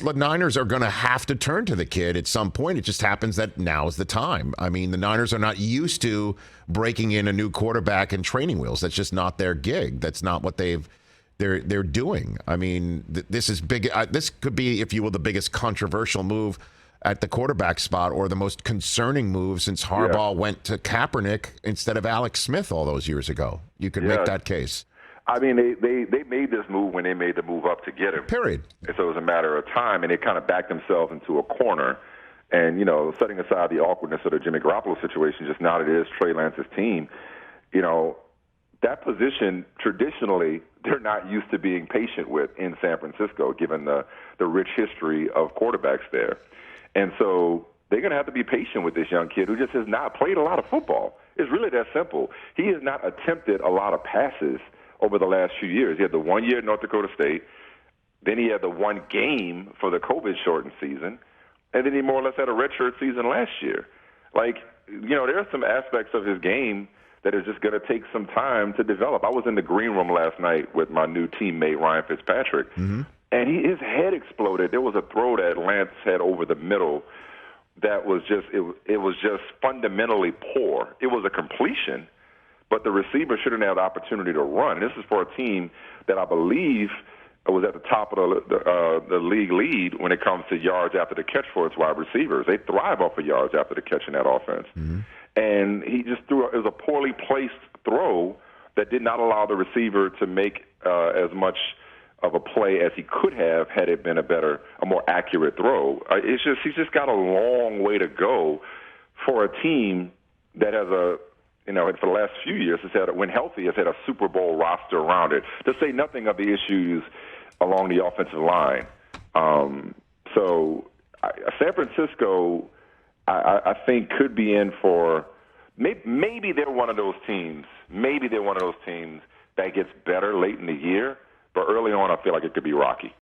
the Niners are going to have to turn to the kid at some point. It just happens that now is the time. I mean, the Niners are not used to breaking in a new quarterback and training wheels. That's just not their gig. That's not what they're doing. I mean, this is big. This could be, if you will, the biggest controversial move at the quarterback spot, or the most concerning move since Harbaugh went to Kaepernick instead of Alex Smith all those years ago. You could make that case. I mean, they made this move when they made the move up to get him. Period. And so it was a matter of time, and they kind of backed themselves into a corner. And, you know, setting aside the awkwardness of the Jimmy Garoppolo situation, just now that it is Trey Lance's team, you know, that position, traditionally, they're not used to being patient with in San Francisco, given the rich history of quarterbacks there. And so they're going to have to be patient with this young kid who just has not played a lot of football. It's really that simple. He has not attempted a lot of passes over the last few years. He had the 1 year at North Dakota State. Then he had the one game for the COVID-shortened season. And then he more or less had a redshirt season last year. Like, you know, there are some aspects of his game that is just going to take some time to develop. I was in the green room last night with my new teammate, Ryan Fitzpatrick, and his head exploded. There was a throw that Lance had over the middle that was just it was just fundamentally poor. It was a completion, but the receiver shouldn't have the opportunity to run. This is for a team that I believe was at the top of the league lead when it comes to yards after the catch for its wide receivers. They thrive off of yards after the catch in that offense. And he just threw it was a poorly placed throw that did not allow the receiver to make as much of a play as he could have had it been a more accurate throw. He's just got a long way to go for a team that has for the last few years, when healthy, has had a Super Bowl roster around it, to say nothing of the issues along the offensive line. So San Francisco, I think, could be in for maybe they're one of those teams. Maybe they're one of those teams that gets better late in the year, but early on I feel like it could be rocky.